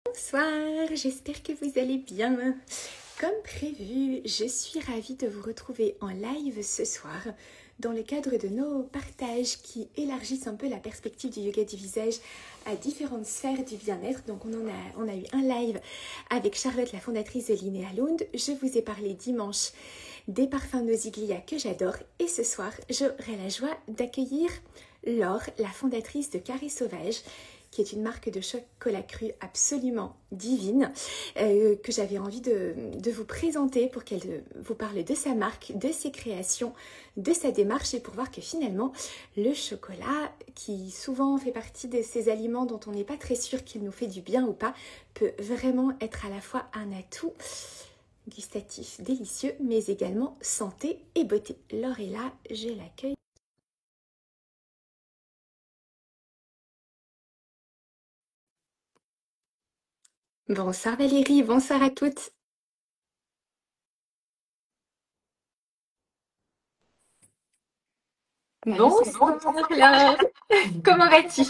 Bonsoir, j'espère que vous allez bien. Comme prévu, je suis ravie de vous retrouver en live ce soir dans le cadre de nos partages qui élargissent un peu la perspective du yoga du visage à différentes sphères du bien-être. Donc on a eu un live avec Charlotte, la fondatrice de Linnea Lund. Je vous ai parlé dimanche des parfums Nosiglia que j'adore et ce soir j'aurai la joie d'accueillir Laure, la fondatrice de Carré Sauvage, qui est une marque de chocolat cru absolument divine, que j'avais envie de vous présenter pour qu'elle vous parle de sa marque, de ses créations, de sa démarche et pour voir que finalement, le chocolat, qui souvent fait partie de ces aliments dont on n'est pas très sûr qu'il nous fait du bien ou pas, peut vraiment être à la fois un atout gustatif délicieux, mais également santé et beauté. Laure est là, je l'accueille. Bonsoir Valérie, bonsoir à toutes. Bonsoir, Laure, comment vas-tu?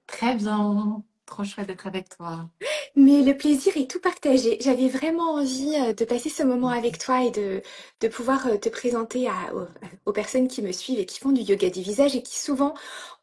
très bien, trop chouette d'être avec toi. Mais le plaisir est tout partagé. J'avais vraiment envie de passer ce moment avec toi et de pouvoir te présenter aux personnes qui me suivent et qui font du yoga du visage et qui souvent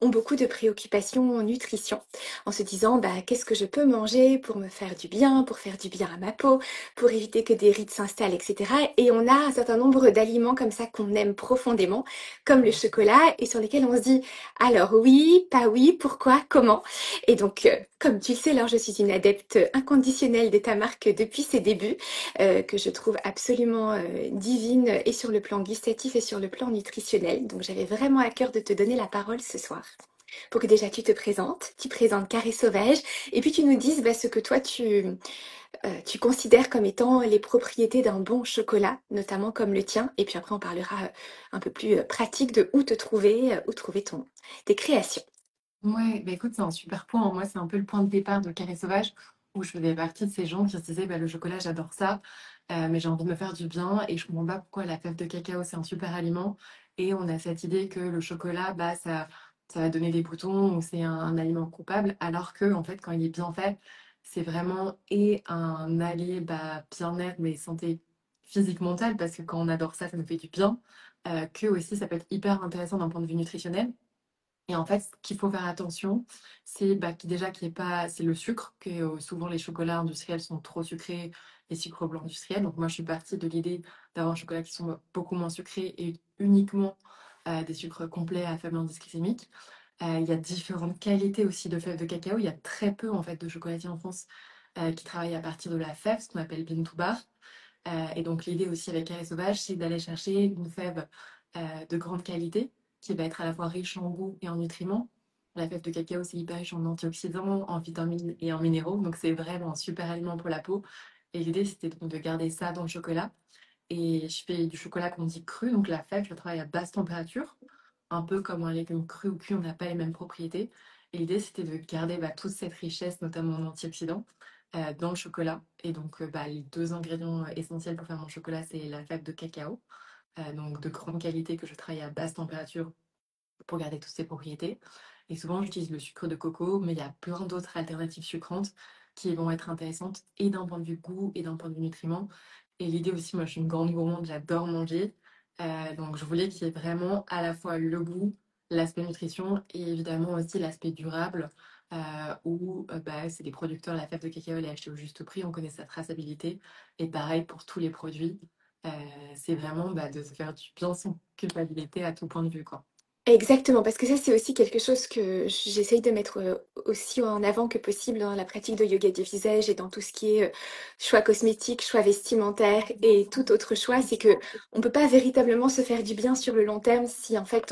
ont beaucoup de préoccupations en nutrition, en se disant bah, qu'est-ce que je peux manger pour me faire du bien, pour faire du bien à ma peau, pour éviter que des rides s'installent, etc. Et on a un certain nombre d'aliments comme ça qu'on aime profondément, comme le chocolat, et sur lesquels on se dit alors oui, pas oui, pourquoi, comment. Et donc, comme tu le sais, Laure, je suis une adepte inconditionnelle de ta marque depuis ses débuts, que je trouve absolument divine et sur le plan gustatif et sur le plan nutritionnel. Donc, j'avais vraiment à cœur de te donner la parole ce soir. Pour que déjà tu présentes Carré Sauvage, et puis tu nous dises bah, ce que toi tu considères comme étant les propriétés d'un bon chocolat, notamment comme le tien. Et puis après, on parlera un peu plus pratique de où trouver tes créations. Ouais, bah écoute, c'est un super point, hein. Moi, c'est un peu le point de départ de Carré Sauvage, où je faisais partie de ces gens qui se disaient, bah, le chocolat, j'adore ça, mais j'ai envie de me faire du bien, et je comprends pas pourquoi la fève de cacao, c'est un super aliment, et on a cette idée que le chocolat, bah, ça va donner des boutons, ou c'est un aliment coupable, alors que, en fait, quand il est bien fait, c'est vraiment et un allié, bah, bien-être, mais santé physique, mentale, parce que quand on adore ça, ça nous fait du bien, que aussi, ça peut être hyper intéressant d'un point de vue nutritionnel. Et en fait, ce qu'il faut faire attention, c'est bah, déjà qu'il n'y ait pas, c'est le sucre, que souvent les chocolats industriels sont trop sucrés, les sucres blancs industriels. Donc moi, je suis partie de l'idée d'avoir un chocolat qui sont beaucoup moins sucrés et uniquement des sucres complets à faible indice glycémique. Il y a différentes qualités aussi de fèves de cacao. Il y a très peu en fait de chocolatiers en France qui travaillent à partir de la fève, ce qu'on appelle bean to bar. Et donc l'idée aussi avec Carré Sauvage, c'est d'aller chercher une fève de grande qualité qui va être à la fois riche en goût et en nutriments. La fève de cacao, c'est hyper riche en antioxydants, en vitamines et en minéraux, donc c'est vraiment un super aliment pour la peau. Et l'idée, c'était donc de garder ça dans le chocolat. Et je fais du chocolat qu'on dit cru, donc la fève, je travaille à basse température, un peu comme un légume cru ou cuit, on n'a pas les mêmes propriétés. Et l'idée, c'était de garder bah, toute cette richesse, notamment en antioxydants, dans le chocolat. Et donc, bah, les deux ingrédients essentiels pour faire mon chocolat, c'est la fève de cacao, donc de grande qualité que je travaille à basse température pour garder toutes ses propriétés. Et souvent, j'utilise le sucre de coco, mais il y a plein d'autres alternatives sucrantes qui vont être intéressantes et d'un point de vue goût et d'un point de vue nutriments. Et l'idée aussi, moi, je suis une grande gourmande, j'adore manger. Donc, je voulais qu'il y ait vraiment à la fois le goût, l'aspect nutrition et évidemment aussi l'aspect durable, où bah, c'est des producteurs, la fève de cacao, elle est achetée au juste prix, on connaît sa traçabilité. Et pareil pour tous les produits, euh, c'est vraiment bah, de se faire du bien sans culpabilité à tout point de vue, quoi. Exactement, parce que ça, c'est aussi quelque chose que j'essaye de mettre aussi en avant que possible dans la pratique de yoga du visage et dans tout ce qui est choix cosmétique, choix vestimentaire et tout autre choix. C'est que on peut pas véritablement se faire du bien sur le long terme si en fait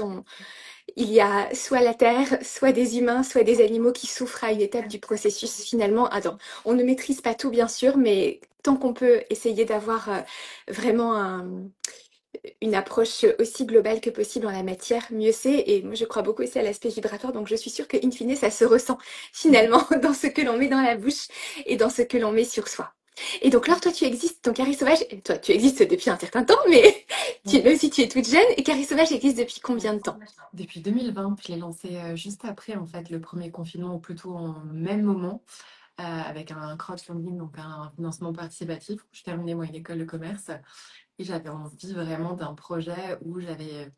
il y a soit la terre, soit des humains, soit des animaux qui souffrent à une étape du processus finalement. Attends, on ne maîtrise pas tout bien sûr, mais tant qu'on peut essayer d'avoir vraiment une approche aussi globale que possible en la matière, mieux c'est. Et moi, je crois beaucoup aussi à l'aspect vibratoire, donc je suis sûre que in fine, ça se ressent finalement dans ce que l'on met dans la bouche et dans ce que l'on met sur soi. Et donc, Laure, toi, tu existes, ton Carré Sauvage, toi, tu existes depuis un certain temps, mais Ouais. là aussi, tu es toute jeune. Et Carré Sauvage existe depuis combien de temps? Depuis 2020, je l'ai lancé juste après en fait le premier confinement, ou plutôt en même moment. avec un crowdfunding, donc un financement participatif. Je terminais moi une école de commerce et j'avais envie vraiment d'un projet où j'avais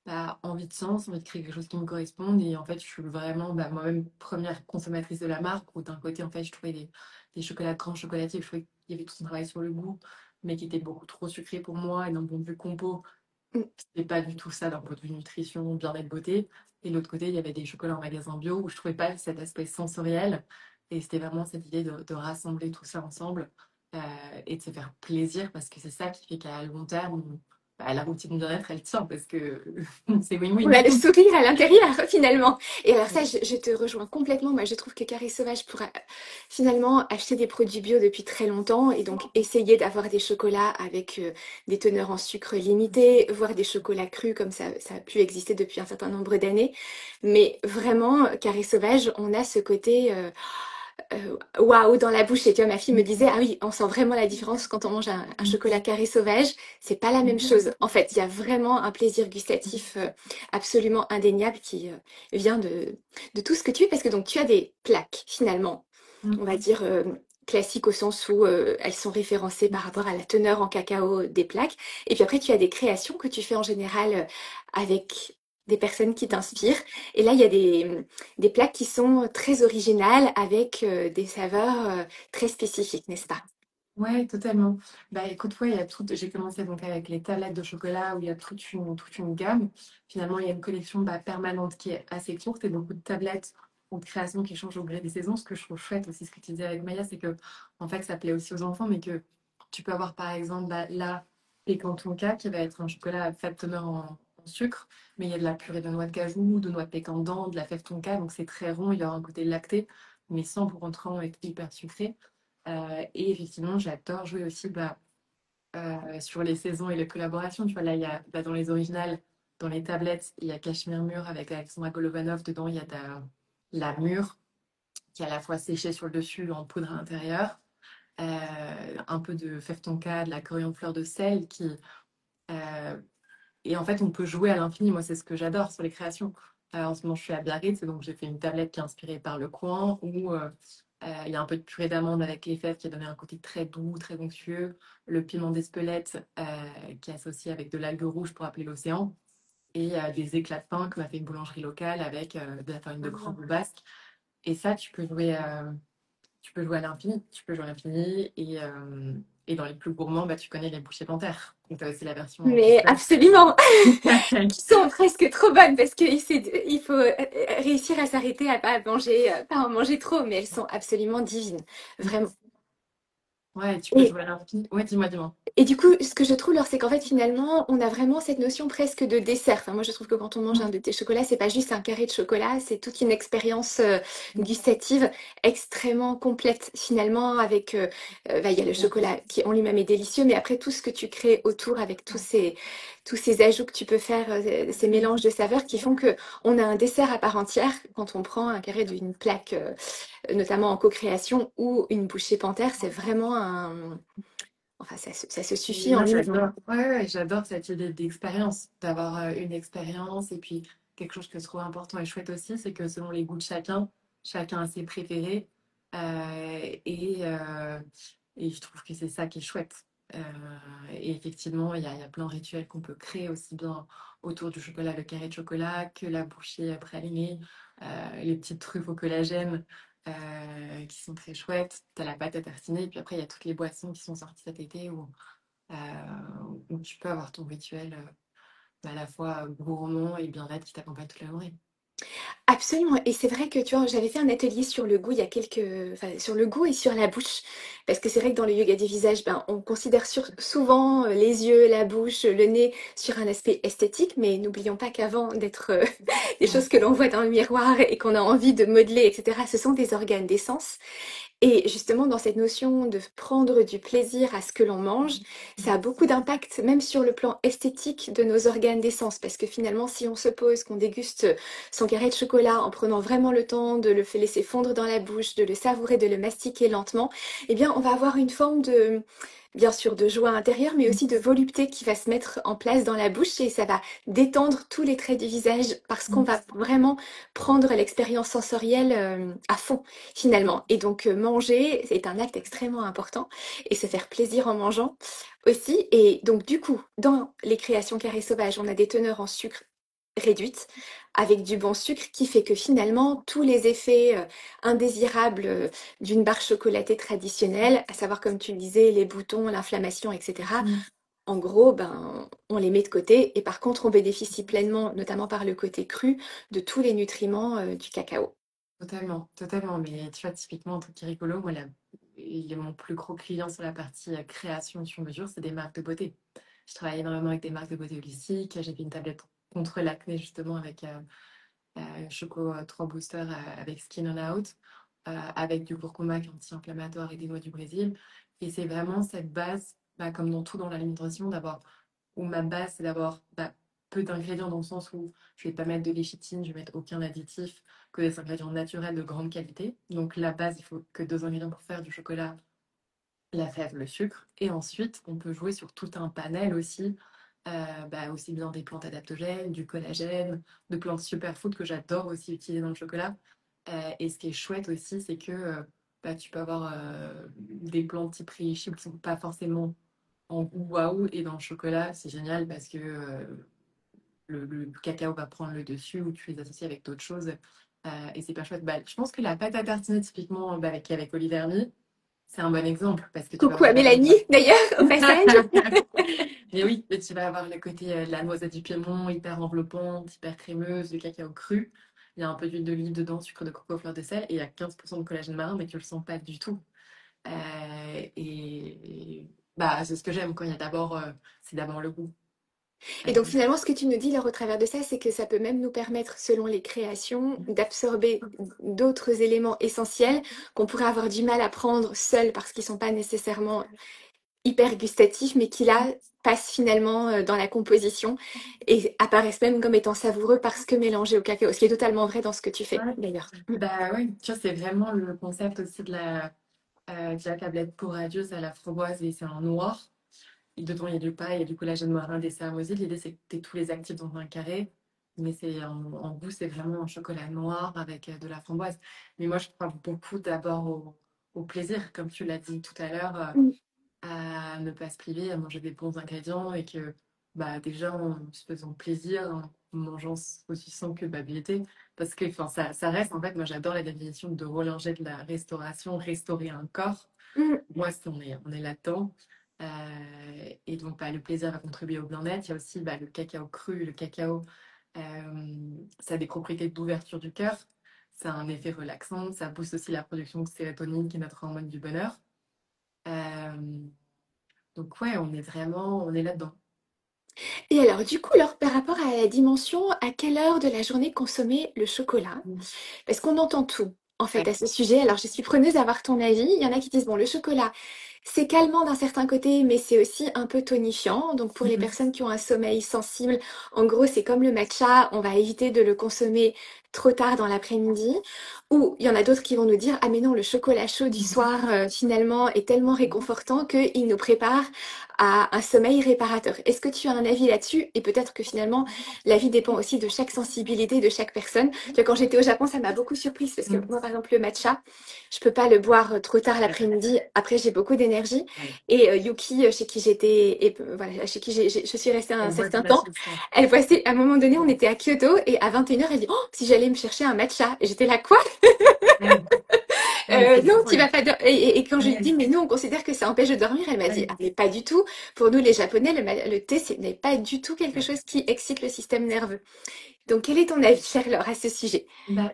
pas envie de sens, envie de créer quelque chose qui me corresponde. Et en fait, je suis vraiment moi-même première consommatrice de la marque, où d'un côté, en fait, je trouvais des chocolats de grands chocolatiers, je trouvais qu'il y avait tout un travail sur le goût, mais qui était beaucoup trop sucré pour moi. Et d'un point de vue compo, Mm. c'était pas du tout ça d'un point de vue nutrition, bien-être, beauté. Et de l'autre côté, il y avait des chocolats en magasin bio où je trouvais pas cet aspect sensoriel. Et c'était vraiment cette idée de rassembler tout ça ensemble euh, et de se faire plaisir parce que c'est ça qui fait qu'à long terme, bah, la routine bien-être, elle tient parce que c'est On a win-win. le sourire à l'intérieur, finalement. Et alors ça, je te rejoins complètement. Moi, je trouve que Carré Sauvage pourra finalement acheter des produits bio depuis très longtemps et donc essayer d'avoir des chocolats avec des teneurs en sucre limitées, voire des chocolats crus comme ça a pu exister depuis un certain nombre d'années. Mais vraiment, Carré Sauvage, on a ce côté waouh dans la bouche. Et tu vois, ma fille me disait, ah oui, on sent vraiment la différence quand on mange un chocolat Carré Sauvage. C'est pas la même chose. En fait, il y a vraiment un plaisir gustatif absolument indéniable qui vient de tout ce que tu es, parce que donc tu as des plaques finalement, on va dire classiques au sens où elles sont référencées par rapport à la teneur en cacao des plaques. Et puis après, tu as des créations que tu fais en général avec des personnes qui t'inspirent. Et là, il y a des plaques qui sont très originales avec des saveurs très spécifiques, n'est-ce pas? Ouais, totalement. Bah écoute, ouais, il y a tout. J'ai commencé donc avec les tablettes de chocolat où il y a toute une gamme. Finalement, il y a une collection permanente qui est assez courte et beaucoup de tablettes ou de créations qui changent au gré des saisons. Ce que je trouve chouette aussi, ce que tu disais avec Maya, c'est que en fait, ça plaît aussi aux enfants, mais que tu peux avoir par exemple là, Pécan Tonka qui va être un chocolat à faible teneur en sucre, mais il y a de la purée de noix de cajou, de noix de pécan dedans, de la fève tonka, donc c'est très rond, il y aura un côté lacté, mais sans pour autant être hyper sucré. Et effectivement, j'adore jouer aussi sur les saisons et les collaborations. Tu vois, là, il y a dans les originales, dans les tablettes, il y a Cachemire Mûr avec Alexandra Golovanov. Dedans, il y a la mûre qui est à la fois séchée sur le dessus en poudre à l'intérieur. Un peu de fève tonka, de la coriandre fleur de sel euh, et en fait, on peut jouer à l'infini. Moi, c'est ce que j'adore sur les créations. En ce moment, je suis à Biarritz, et donc j'ai fait une tablette qui est inspirée par le coin, où il y a un peu de purée d'amande avec les fèves qui a donné un côté très doux, très onctueux. Le piment d'Espelette qui est associé avec de l'algue rouge pour appeler l'océan. Et des éclats de pain que m'a fait une boulangerie locale avec de la farine de crampes basque. Et ça, tu peux jouer à l'infini. Tu peux jouer à l'infini. Et dans les plus gourmands, bah, tu connais les bouchées panthères. Donc, tu as aussi la version en Mais pistole. absolument, qui sont presque trop bonnes parce qu'il faut réussir à s'arrêter à pas manger, pas en manger trop, mais elles sont absolument divines, vraiment. Ouais, tu peux Et jouer à l'infini. Ouais, dis-moi, dis-moi. Et du coup, ce que je trouve, alors, c'est qu'en fait, finalement, on a vraiment cette notion presque de dessert. Enfin, moi, je trouve que quand on mange un de tes chocolats, c'est pas juste un carré de chocolat, c'est toute une expérience gustative extrêmement complète, finalement, avec, bah, il y a le chocolat qui en lui-même est délicieux, mais après, tout ce que tu crées autour avec tous ces ajouts que tu peux faire, ces mélanges de saveurs qui font que on a un dessert à part entière quand on prend un carré d'une plaque, notamment en co-création ou une bouchée panthère, c'est vraiment un enfin, ça se suffit en Moi, lui-même. j'adore. Ouais, ouais, j'adore cette idée d'expérience, d'avoir une expérience. Et puis, quelque chose que je trouve important et chouette aussi, c'est que selon les goûts de chacun, chacun a ses préférés. Et je trouve que c'est ça qui est chouette. Euh, et effectivement, il y a plein de rituels qu'on peut créer aussi bien autour du chocolat, le carré de chocolat, que la bouchée pralinée, les petites truffes au collagène qui sont très chouettes. Tu as la pâte à tartiner, et puis après, il y a toutes les boissons qui sont sorties cet été euh, où tu peux avoir ton rituel à la fois gourmand et bien-être qui t'accompagne toute la journée. Absolument. Et c'est vrai que tu vois, j'avais fait un atelier sur le goût il y a enfin, sur le goût et sur la bouche. Parce que c'est vrai que dans le yoga du visage, ben, on considère souvent les yeux, la bouche, le nez sur un aspect esthétique, mais n'oublions pas qu'avant d'être des choses que l'on voit dans le miroir et qu'on a envie de modeler, etc., ce sont des organes d'essence. Et justement, dans cette notion de prendre du plaisir à ce que l'on mange, ça a beaucoup d'impact, même sur le plan esthétique de nos organes d'essence. Parce que finalement, si on se pose, qu'on déguste son carré de chocolat en prenant vraiment le temps de le laisser fondre dans la bouche, de le savourer, de le mastiquer lentement, eh bien, on va avoir une forme bien sûr de joie intérieure, mais aussi de volupté qui va se mettre en place dans la bouche et ça va détendre tous les traits du visage parce qu'on va vraiment prendre l'expérience sensorielle à fond finalement. Et donc manger, c'est un acte extrêmement important et se faire plaisir en mangeant aussi. Et donc du coup, dans les créations carrées sauvages, on a des teneurs en sucre réduites avec du bon sucre qui fait que finalement tous les effets indésirables d'une barre chocolatée traditionnelle, à savoir comme tu le disais, les boutons, l'inflammation, etc. Mm. En gros, ben, on les met de côté et par contre, on bénéficie pleinement, notamment par le côté cru, de tous les nutriments du cacao. Totalement, totalement. Mais tu vois, typiquement, un truc qui est rigolo, moi, il est mon plus gros client sur la partie création sur mesure, c'est des marques de beauté. Je travaille énormément avec des marques de beauté holistique. J'ai fait une tablette contre l'acné, justement, avec Choco 3 Booster avec Skin on Out, avec du curcuma qui est anti-inflammatoire et des noix du Brésil. Et c'est vraiment cette base, bah, comme dans tout dans l'alimentation, d'abord, où ma base, c'est d'avoir peu d'ingrédients dans le sens où je vais pas mettre de léchitine, je vais mettre aucun additif, que des ingrédients naturels de grande qualité. Donc la base, il faut que deux ingrédients pour faire du chocolat, la fève, le sucre. Et ensuite, on peut jouer sur tout un panel aussi, aussi bien des plantes adaptogènes, du collagène, de plantes superfood que j'adore aussi utiliser dans le chocolat. Et ce qui est chouette aussi, c'est que tu peux avoir des plantes type réishi qui ne sont pas forcément en goût waouh. Et dans le chocolat, c'est génial parce que le cacao va prendre le dessus ou tu les associes avec d'autres choses. Et c'est pas chouette. Bah, je pense que la pâte à tartiner, typiquement, avec Olive Hermie, c'est un bon exemple parce que tu vas Coucou à avoir Mélanie, d'ailleurs, au passage. Mais oui, mais tu vas avoir le côté de la noisette du Piémont, hyper enveloppante, hyper crémeuse, le cacao cru. Il y a un peu d'huile d'olive dedans, sucre de coco, fleur de sel, et il y a 15% de collagène marin, mais tu le sens pas du tout. Bah, c'est ce que j'aime quand il y a c'est d'abord le goût. Et donc finalement, ce que tu nous dis là au travers de ça, c'est que ça peut même nous permettre, selon les créations, d'absorber d'autres éléments essentiels qu'on pourrait avoir du mal à prendre seuls parce qu'ils sont pas nécessairement hyper gustatifs, mais qui là passent finalement dans la composition et apparaissent même comme étant savoureux parce que mélangés au cacao, ce qui est totalement vrai dans ce que tu fais Ouais. d'ailleurs. Bah oui, tu vois, c'est vraiment le concept aussi de la tablette pour adieu, à la framboise et c'est en noir. Et dedans, il y a du pain, il y a du collagène marin, des céramosides. L'idée, c'est que tu aies tous les actifs dans un carré. Mais en goût, c'est vraiment un chocolat noir avec de la framboise. Mais moi, je crois beaucoup d'abord au plaisir, comme tu l'as dit tout à l'heure, Mm. à ne pas se priver, à manger des bons ingrédients et que déjà, en se faisant plaisir, en mangeant aussi sans culpabilité. Parce que enfin, ça reste, en fait, moi, j'adore la définition de Rollinger de la restauration, restaurer un corps. Mm. Moi, on est là-dedans. Et donc, le plaisir va contribuer au bien-être. Il y a aussi le cacao cru. Le cacao, ça a des propriétés d'ouverture du cœur. Ça a un effet relaxant. Ça booste aussi la production de sérotonine, qui est notre hormone du bonheur. Euh, donc, ouais, on est là-dedans. Et alors, du coup, alors, par rapport à la dimension, à quelle heure de la journée consommer le chocolat? Parce qu'on entend tout, en fait, Ouais. à ce sujet. Alors, je suis preneuse d'avoir ton avis. Il y en a qui disent, bon, le chocolat, c'est calmant d'un certain côté, mais c'est aussi un peu tonifiant. Donc, pour les Mhm. personnes qui ont un sommeil sensible, en gros, c'est comme le matcha. On va éviter de le consommer trop tard dans l'après-midi. Ou il y en a d'autres qui vont nous dire, ah mais non, le chocolat chaud du soir, finalement, est tellement réconfortant qu'il nous prépare à un sommeil réparateur. Est-ce que tu as un avis là-dessus? Et peut-être que finalement, l'avis dépend aussi de chaque sensibilité de chaque personne. Tu vois, quand j'étais au Japon, ça m'a beaucoup surprise parce que Mhm. moi, par exemple, le matcha, je peux pas le boire trop tard l'après-midi. Après, j'ai beaucoup d'énergie. Ouais. Et Yuki, chez qui j'étais, et voilà, chez qui je suis restée un Elle boit du certain temps, matcha le soir. elle voici, à un moment donné, on était à Kyoto et à 21h, elle dit, oh, si j'allais me chercher un matcha. Et j'étais là, quoi? Ouais. Non, mais c'est Non, fou, tu là. vas pas et quand je lui Ouais. dis, mais nous, on considère que ça empêche de dormir, elle m'a dit, Ouais. ah, mais pas du tout. Pour nous, les Japonais, le thé, ce n'est pas du tout quelque Ouais. chose qui excite le système nerveux. Donc, quel est ton avis, Charles, à ce sujet?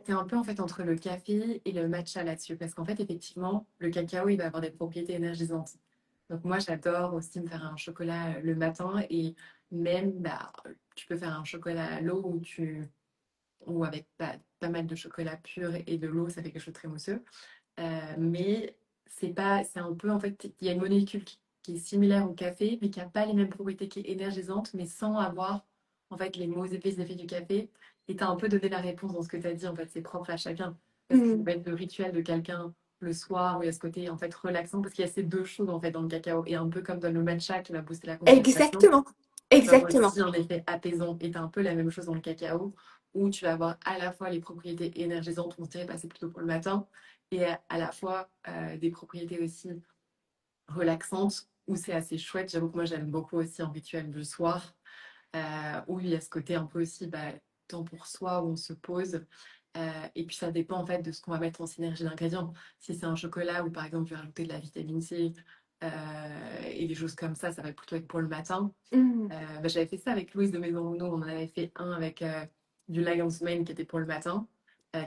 T'es un peu en fait entre le café et le matcha là-dessus, parce qu'en fait, effectivement, le cacao, il va avoir des propriétés énergisantes. Donc moi, j'adore aussi me faire un chocolat le matin et même, tu peux faire un chocolat à l'eau ou avec pas mal de chocolat pur et de l'eau, ça fait quelque chose de très mousseux. Mais c'est un peu, en fait, il y a une molécule qui est similaire au café, mais qui n'a pas les mêmes propriétés, qui est énergisante, mais sans avoir, en fait, les mauvais effets du café. Et tu as un peu donné la réponse dans ce que tu as dit, en fait, c'est propre à chacun. Parce que ça Hmm. va être le rituel de quelqu'un le soir, où il y a ce côté en fait relaxant, parce qu'il y a ces deux choses en fait dans le cacao, et un peu comme dans le matcha qui va booster la concentration, Exactement. tu vas avoir Exactement. aussi un effet apaisant. Et tu as un peu la même chose dans le cacao, où tu vas avoir à la fois les propriétés énergisantes, on se dirait bah, c'est plutôt pour le matin, et à la fois des propriétés aussi relaxantes, où c'est assez chouette. J'avoue que moi j'aime beaucoup aussi un rituel du soir, où il y a ce côté un peu aussi bah, temps pour soi, où on se pose. Et puis ça dépend en fait de ce qu'on va mettre en synergie d'ingrédients. Si c'est un chocolat où par exemple je vais rajouter de la vitamine C et des choses comme ça va plutôt être pour le matin. Mm. Bah, j'avais fait ça avec Louise de Maison Renaud. On en avait fait un avec du Lion's Mane qui était pour le matin,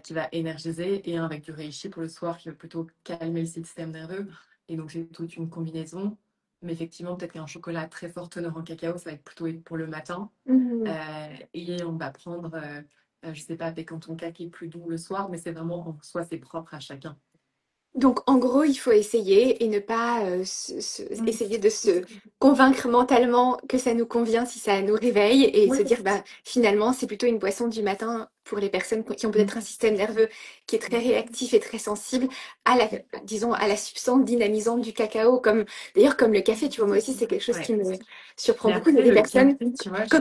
qui va énergiser, et un avec du reishi pour le soir qui va plutôt calmer le système nerveux. Et donc c'est toute une combinaison. Mais effectivement, peut-être qu'un chocolat très fort teneur en cacao, ça va être plutôt pour le matin. Mm. Et on va prendre, je sais pas, avec un ton qui est plus doux le soir, mais c'est vraiment en soi, c'est propre à chacun. Donc, en gros, il faut essayer et ne pas Mm. essayer de se convaincre mentalement que ça nous convient si ça nous réveille et Oui, se dire, bah, finalement, c'est plutôt une boisson du matin pour les personnes qui ont peut-être un système nerveux qui est très réactif et très sensible à la, disons, à la substance dynamisante du cacao, comme, d'ailleurs, comme le café, tu vois, moi aussi, c'est quelque chose qui ouais. me surprend Mais beaucoup. Il y a après, des le personnes, café, tu vois, quand,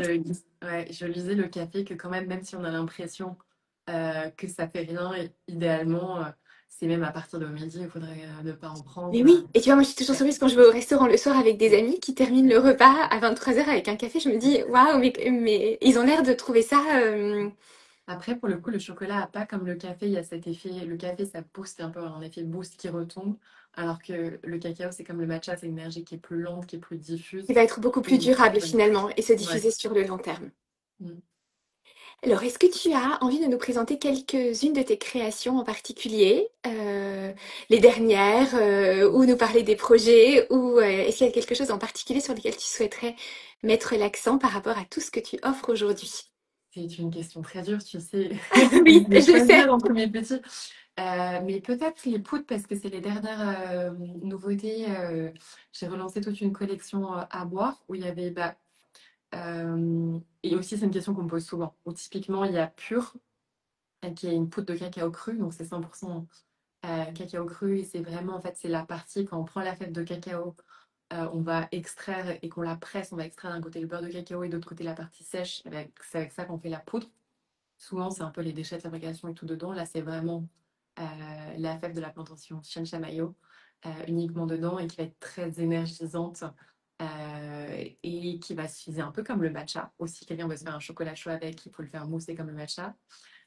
ouais, je lisais le café que quand même si on a l'impression que ça fait rien, idéalement, c'est même à partir de midi, il faudrait ne pas en mais prendre. oui, et tu vois, moi, je suis toujours Ouais. surprise quand je vais au restaurant le soir avec des amis qui terminent le repas à 23h avec un café. Je me dis, waouh, mais ils ont l'air de trouver ça. Après, pour le coup, le chocolat a pas comme le café, il y a cet effet. Le café, ça booste un peu, un effet boost qui retombe, alors que le cacao, c'est comme le matcha, c'est une énergie qui est plus lente, qui est plus Qui diffuse. va être beaucoup plus Et durable ouais, finalement et se ouais. diffuser sur le long terme. Mm. Alors, est-ce que tu as envie de nous présenter quelques-unes de tes créations en particulier, les dernières, ou nous parler des projets, ou est-ce qu'il y a quelque chose en particulier sur lequel tu souhaiterais mettre l'accent par rapport à tout ce que tu offres aujourd'hui? C'est une question très dure, tu sais, Oui, de je le choisir sais. entre mes petits. Mais peut-être les poudres, parce que c'est les dernières nouveautés. J'ai relancé toute une collection à boire où il y avait. Bah, et aussi, c'est une question qu'on me pose souvent. Où typiquement, il y a Pure, qui est une poudre de cacao cru, donc c'est 100% cacao cru. Et c'est vraiment, en fait, c'est la partie quand on prend la fève de cacao, on va extraire et qu'on la presse, on va extraire d'un côté le beurre de cacao et de l'autre côté la partie sèche. C'est avec ça qu'on fait la poudre. Souvent, c'est un peu les déchets de fabrication et tout dedans. Là, c'est vraiment la fève de la plantation Chanchamayo uniquement dedans et qui va être très énergisante et qui va s'utiliser un peu comme le matcha. Aussi, quelqu'un veut se faire un chocolat chaud avec, il faut le faire mousser comme le matcha.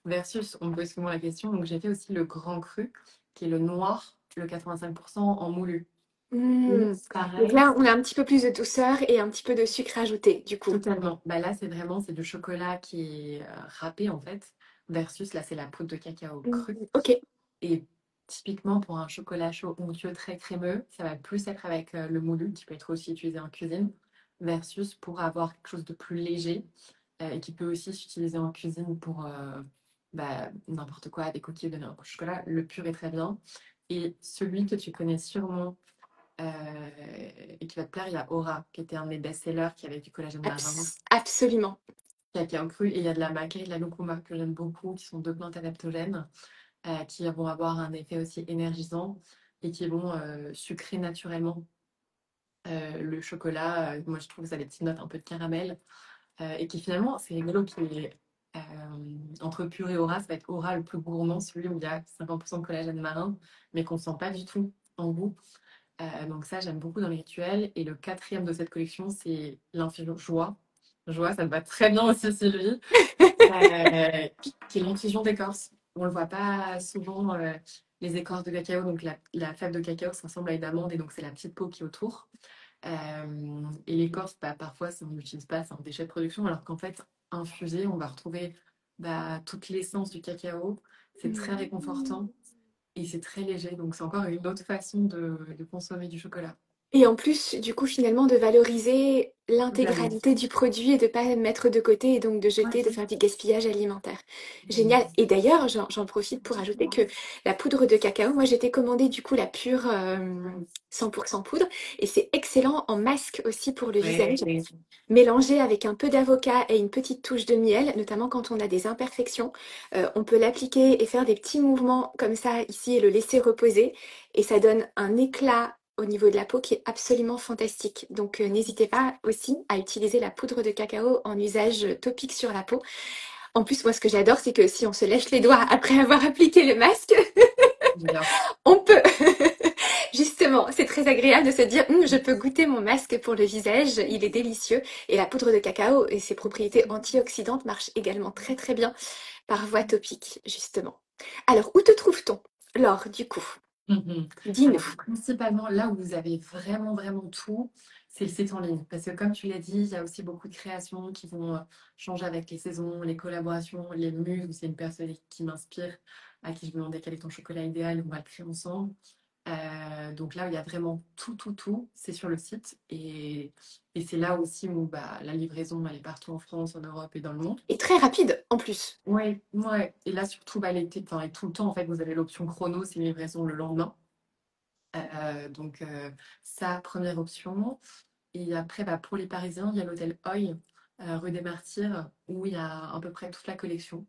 Versus, on me pose souvent la question, donc j'ai fait aussi le grand cru, qui est le noir, le 85% en moulu. Et Hmm. Donc pareil, là, on a un petit peu plus de douceur et un petit peu de sucre ajouté, du coup. totalement. Bah là, c'est du chocolat qui est râpé en fait, versus là, c'est la poudre de cacao Hmm. crue. Ok. Et typiquement, pour un chocolat chaud onctueux très crémeux, ça va plus être avec le moulu, qui peut être aussi utilisé en cuisine, versus pour avoir quelque chose de plus léger et qui peut aussi s'utiliser en cuisine pour bah, n'importe quoi, des coquilles de n'importe chocolat. Le pur est très bien. Et celui que tu connais sûrement et qui va te plaire, il y a Aura, qui était un de mes best-sellers, qui avait du collagène marin, Absolument. cacao cru, et il y a de la maca et de la lucuma que j'aime beaucoup, qui sont deux plantes adaptogènes qui vont avoir un effet aussi énergisant et qui vont sucrer naturellement le chocolat. Moi, je trouve que ça a des petites notes un peu de caramel et qui finalement, c'est rigolo qui est entre pur et aura, ça va être aura le plus gourmand, celui où il y a 50% de collagène marin, mais qu'on sent pas du tout en goût. Donc ça, j'aime beaucoup dans les rituels. Et le quatrième de cette collection, c'est l'infusion joie. Joie, ça me va très bien aussi, celui qui est l'infusion d'écorce. On le voit pas souvent, les écorces de cacao. Donc la fève de cacao, ça ressemble à une amande et donc c'est la petite peau qui est autour. Et l'écorce, bah, parfois, si on n'utilise pas, c'est un déchet de production, alors qu'en fait, infusé, on va retrouver bah, toute l'essence du cacao. C'est très Hmm. réconfortant et c'est très léger. Donc c'est encore une autre façon de consommer du chocolat. Et en plus, du coup, finalement, de valoriser Totalement. l'intégralité du produit et de pas mettre de côté et donc de Ouais. jeter, de faire du gaspillage alimentaire. Génial. Et d'ailleurs, j'en profite pour ajouter que la poudre de cacao, moi j'étais commandée du coup la pure 100% poudre et c'est excellent en masque aussi pour le visage. Ouais. Mélangé avec un peu d'avocat et une petite touche de miel, notamment quand on a des imperfections, on peut l'appliquer et faire des petits mouvements comme ça ici et le laisser reposer. Et ça donne un éclat au niveau de la peau qui est absolument fantastique. Donc n'hésitez pas aussi à utiliser la poudre de cacao en usage topique sur la peau. En plus, moi ce que j'adore, c'est que si on se lèche les doigts après avoir appliqué le masque, J'adore. on peut. Justement, c'est très agréable de se dire, je peux goûter mon masque pour le visage, il est délicieux. Et la poudre de cacao et ses propriétés antioxydantes marchent également très très bien par voie topique, justement. Alors, où te trouve-t-on, Laure, du coup? Mhm. Alors, Dis-nous. principalement, là où vous avez vraiment, vraiment tout, c'est le site en ligne. Parce que comme tu l'as dit, il y a aussi beaucoup de créations qui vont changer avec les saisons, les collaborations, les muses, où c'est une personne qui m'inspire, à qui je me demandais quel est ton chocolat idéal, on va le créer ensemble. Donc là, il y a vraiment tout, tout, tout, c'est sur le site. Et c'est là aussi où bah, la livraison, elle est partout en France, en Europe et dans le monde. Et très rapide, en plus. Ouais, ouais. Et là, surtout, bah, l'été, enfin, et tout le temps, en fait, vous avez l'option chrono, c'est une livraison le lendemain. Donc, ça, première option. Et après, bah, pour les Parisiens, il y a l'hôtel Hoy, rue des Martyrs, où il y a à peu près toute la collection.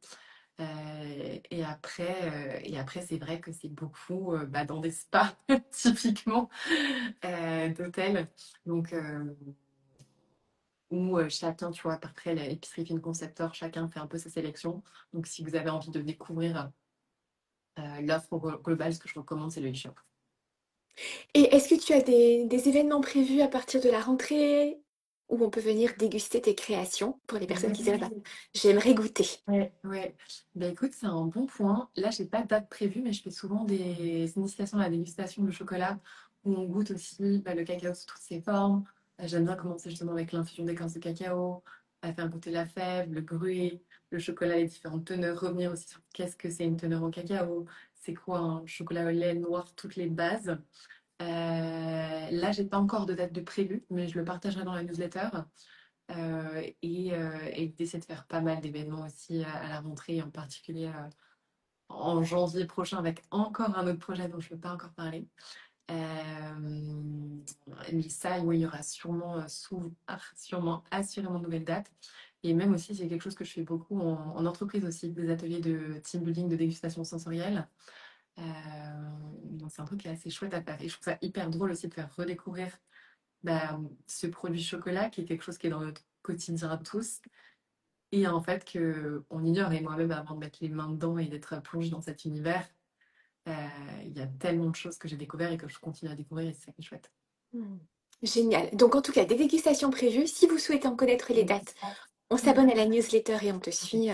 Et après, c'est vrai que c'est beaucoup bah, dans des spas, typiquement, d'hôtels. Donc, où chacun, tu vois, après l'épicerie fine concept store, chacun fait un peu sa sélection. Donc, si vous avez envie de découvrir l'offre globale, ce que je recommande, c'est le e-shop. Et est-ce que tu as des événements prévus à partir de la rentrée où on peut venir déguster tes créations pour les personnes qui disent, ah bah, Ouais, j'aimerais goûter. ouais, ouais. Ben écoute, c'est un bon point. Là, j'ai pas de date prévue, mais je fais souvent des initiations à la dégustation de chocolat où on goûte aussi bah, le cacao sous toutes ses formes. J'aime bien commencer justement avec l'infusion d'écorce de cacao, à faire goûter la fève, le gruau, le chocolat, les différentes teneurs, revenir aussi sur qu'est-ce que c'est une teneur au cacao, c'est quoi un chocolat au lait noir, toutes les bases. Là, j'ai pas encore de date de prévue, mais je le partagerai dans la newsletter. Et d'essayer de faire pas mal d'événements aussi à la rentrée, en particulier en janvier prochain avec encore un autre projet dont je ne peux pas encore parler. Mais ça, oui, il y aura sûrement, sûrement assurément de nouvelles dates. Et même aussi, c'est quelque chose que je fais beaucoup en entreprise aussi, des ateliers de team building, de dégustation sensorielle. Euh, donc c'est un truc qui est assez chouette à faire. Et je trouve ça hyper drôle aussi de faire redécouvrir bah, ce produit chocolat qui est quelque chose qui est dans notre quotidien à tous et en fait que on ignore. Et moi-même, avant de mettre les mains dedans et d'être plongée dans cet univers, euh, il y a tellement de choses que j'ai découvert et que je continue à découvrir et c'est ça qui est chouette. Hmm. Génial. Donc en tout cas, des dégustations prévues. Si vous souhaitez en connaître les dates, on s'abonne à la newsletter et on te suit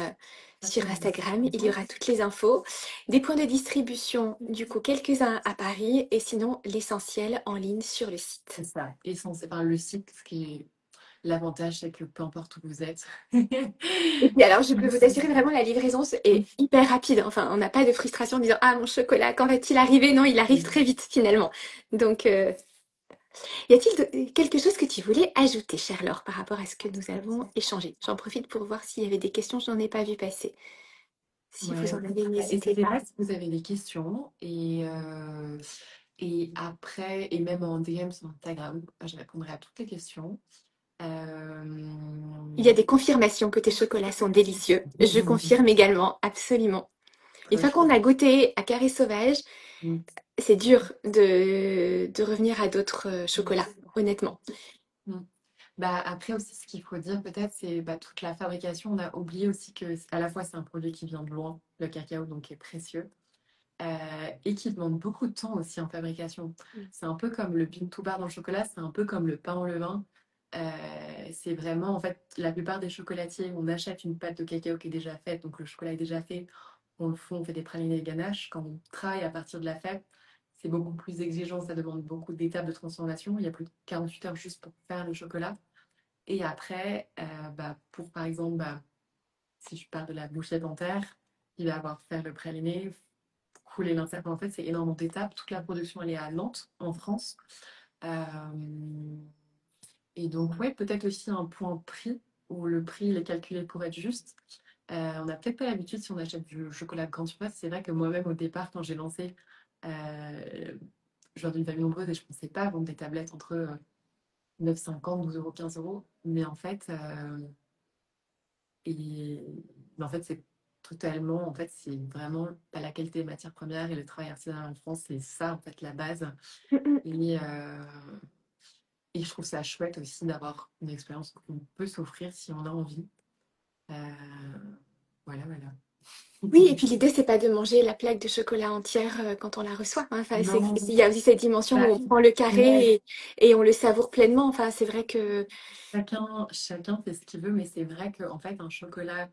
sur Instagram. Il y aura toutes les infos. Des points de distribution, du coup, quelques-uns à Paris et sinon l'essentiel en ligne sur le C'est site. ça. Et c'est par le site, ce qui est l'avantage, c'est que peu importe où vous êtes. Et puis alors, je peux vous assurer vraiment, la livraison est hyper rapide. Enfin, on n'a pas de frustration en disant, ah, mon chocolat, quand va-t-il arriver? Non, il arrive très vite finalement. Donc, y a-t-il quelque chose que tu voulais ajouter, chère Laure, par rapport à ce que nous avons échangé? J'en profite pour voir s'il y avait des questions, je n'en ai pas vu passer. Si vous Ouais. en avez, n'hésitez N'hésitez pas. pas si vous avez des questions. Et après, et même en DM sur Instagram, je répondrai à toutes les questions. Euh, Il y a des confirmations que tes chocolats sont délicieux. Je confirme également, absolument. Une Trop fois qu'on chouette. a goûté à Carré Sauvage, Mm. c'est dur de revenir à d'autres chocolats, honnêtement. Mm. Bah, après aussi, ce qu'il faut dire peut-être, c'est bah, toute la fabrication. On a oublié aussi que à la fois c'est un produit qui vient de loin, le cacao, donc qui est précieux, et qui demande beaucoup de temps aussi en fabrication. C'est un peu comme le bean to bar dans le chocolat, c'est un peu comme le pain au levain. C'est vraiment, en fait, la plupart des chocolatiers, on achète une pâte de cacao qui est déjà faite, donc le chocolat est déjà fait, on le fond, on fait des pralines et des ganaches. Quand on travaille à partir de la fève, c'est beaucoup plus exigeant, ça demande beaucoup d'étapes de transformation. Il y a plus de 48 heures juste pour faire le chocolat. Et après, bah, pour par exemple, bah, si je parle de la bouchée dentaire, il va avoir faire le praliné, couler l'insert. En fait, c'est énormément d'étapes. Toute la production, elle est à Nantes, en France. Euh, et donc, ouais, peut-être aussi un point prix, où le prix il est calculé pour être juste. On n'a peut-être pas l'habitude si on achète du chocolat de grande surface. C'est vrai que moi-même, au départ, quand j'ai lancé, je viens d'une famille nombreuse et je ne pensais pas vendre des tablettes entre 9,50 12 euros, 15 euros. Mais en fait, et, mais en fait c'est totalement, en fait, c'est vraiment pas la qualité des matières premières et le travail artisanal en France, c'est ça, en fait, la base. Mm, mm. Et, euh, et je trouve ça chouette aussi d'avoir une expérience qu'on peut s'offrir si on a envie. Euh, voilà, voilà. Oui, et puis l'idée, c'est pas de manger la plaque de chocolat entière quand on la reçoit, hein. Enfin, Non, il y a aussi cette dimension où bah, on prend le ouais, carré et on le savoure pleinement. Enfin, c'est vrai que chacun fait ce qu'il veut, mais c'est vrai qu'en fait, un chocolat,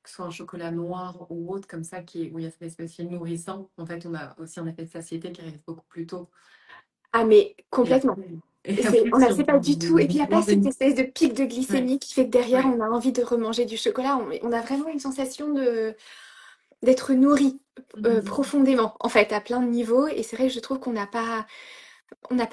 que ce soit un chocolat noir ou autre comme ça, où il y a cet espèce de nourrissant, en fait, on a aussi un effet de satiété qui arrive beaucoup plus tôt. ah mais Et complètement. après, et après On si a on c'est pas prend du tout. Et puis il n'y a pas cette manger. espèce de pic de Ouais, glycémie qui fait que derrière ouais. on a envie de remanger du chocolat. On a vraiment une sensation de d'être nourri Mhm. profondément, en fait, à plein de niveaux. Et c'est vrai que je trouve qu'on n'a pas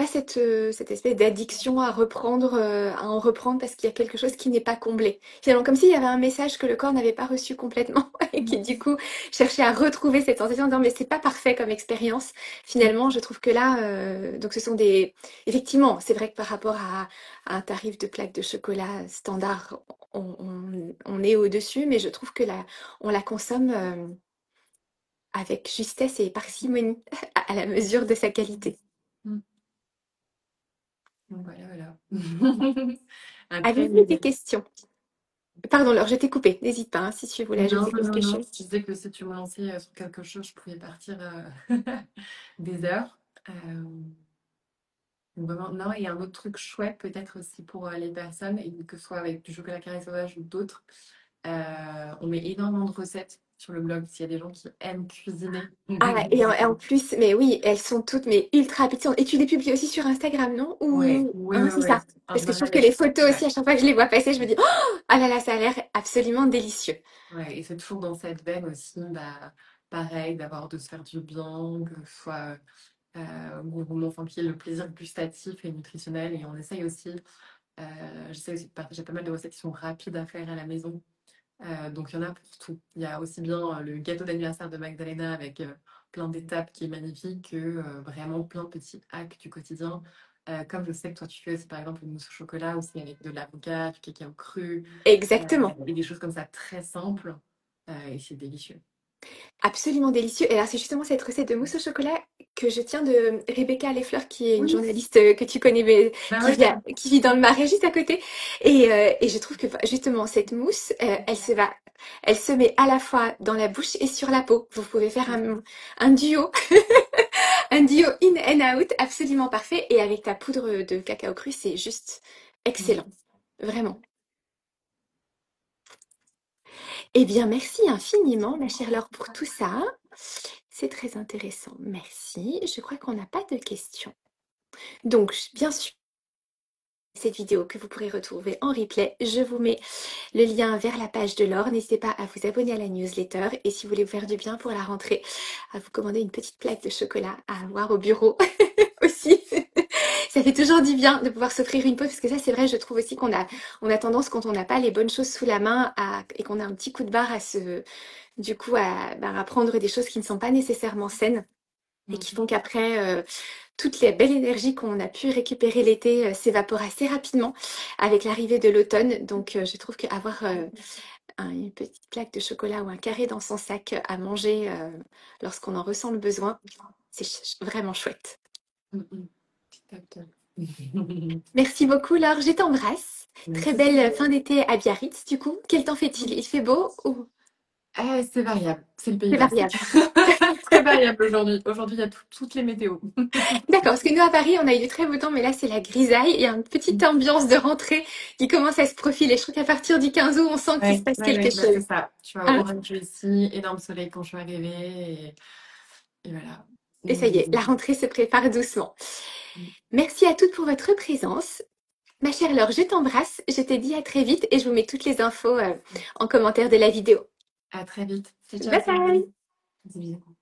cette espèce d'addiction à reprendre, à en reprendre parce qu'il y a quelque chose qui n'est pas comblé. Finalement, comme s'il y avait un message que le corps n'avait pas reçu complètement et qui, du coup, cherchait à retrouver cette sensation en disant, mais c'est pas parfait comme expérience. Finalement, je trouve que là, donc ce sont des, effectivement, c'est vrai que par rapport à un tarif de plaque de chocolat standard, on est au-dessus, mais je trouve que là, on la consomme, avec justesse et parcimonie à la mesure de sa qualité. Mhm. Donc voilà, voilà. Après, Avez-vous des questions? Pardon, Laure, je t'ai coupé. N'hésite pas, hein, si tu voulais non, ajouter non, non, quelque non. chose. Je disais que si tu me lançais sur quelque chose, je pouvais partir des heures. Donc vraiment, non, et un autre truc chouette, peut-être aussi pour les personnes, et que ce soit avec du chocolat carré sauvage ou d'autres, on met énormément de recettes sur le blog s'il y a des gens qui aiment cuisiner. Ah, et en plus, mais oui, elles sont toutes mais ultra appétissantes. Et tu les publies aussi sur Instagram, non? Ouais, Ou ouais, hein, ouais, c'est ouais. ça. En Parce que je trouve général, que les photos ouais. aussi, à chaque fois que je les vois passer, je me dis, oh, ah là là, ça a l'air absolument délicieux. Ouais, et c'est toujours dans cette veine aussi, bah, pareil, de se faire du bien, que ce soit gourmand, enfin, qu'il y ait le plaisir gustatif et nutritionnel. Et on essaye aussi, j'essaie aussi de partager pas mal de recettes qui sont rapides à faire à la maison. Donc il y en a pour tout. Il y a aussi bien le gâteau d'anniversaire de Magdalena avec plein d'étapes qui est magnifique que vraiment plein de petits hacks du quotidien. Comme je sais que toi tu fais aussi par exemple une mousse au chocolat aussi avec de l'avocat, du cacao cru Exactement. et des choses comme ça très simples et c'est délicieux. Absolument délicieux. Et alors, c'est justement cette recette de mousse au chocolat que je tiens de Rebecca Lefleur, qui est une Oui, journaliste que tu connais, mais bah ouais. qui vit dans le Marais juste à côté. Et je trouve que justement, cette mousse, elle se met à la fois dans la bouche et sur la peau. Vous pouvez faire un duo, un duo in and out absolument parfait. Et avec ta poudre de cacao cru, c'est juste excellent. Vraiment. Eh bien, merci infiniment, ma chère Laure, pour tout ça. C'est très intéressant. Merci. Je crois qu'on n'a pas de questions. Donc, bien sûr, cette vidéo que vous pourrez retrouver en replay, je vous mets le lien vers la page de Laure. N'hésitez pas à vous abonner à la newsletter. Et si vous voulez vous faire du bien pour la rentrée, à vous commander une petite plaque de chocolat à avoir au bureau aussi. Ça fait toujours du bien de pouvoir s'offrir une pause, parce que ça, c'est vrai, je trouve aussi on a tendance, quand on n'a pas les bonnes choses sous la main et qu'on a un petit coup de barre du coup, à prendre des choses qui ne sont pas nécessairement saines et qui font qu'après, toute la belle énergie qu'on a pu récupérer l'été s'évapore assez rapidement avec l'arrivée de l'automne. Donc, je trouve qu'avoir une petite plaque de chocolat ou un carré dans son sac à manger lorsqu'on en ressent le besoin, c'est vraiment chouette. Petit acteur. Merci beaucoup, Laure. Je t'embrasse. Très Merci. belle fin d'été à Biarritz, du coup. Quel temps fait-il? Il fait beau ou C'est variable, c'est le Pays c'est Basque. variable? Très variable aujourd'hui. Aujourd'hui, il y a toutes les météos. D'accord, parce que nous à Paris, on a eu du très beau temps, mais là c'est la grisaille. Il y a une petite ambiance de rentrée qui commence à se profiler. Je trouve qu'à partir du 15 août, on sent qu'il se Ouais, passe ouais, quelque ouais, bah, c'est chose. ça. Tu vois, Hein? orange ici, énorme soleil quand je suis arrivée, et voilà. Et ça y est, la rentrée se prépare doucement. Merci à toutes pour votre présence. Ma chère Laure, je t'embrasse. Je te dis à très vite et je vous mets toutes les infos en commentaire de la vidéo. À très vite. Ciao, ciao, Bye bye! Sylvie. Bisous.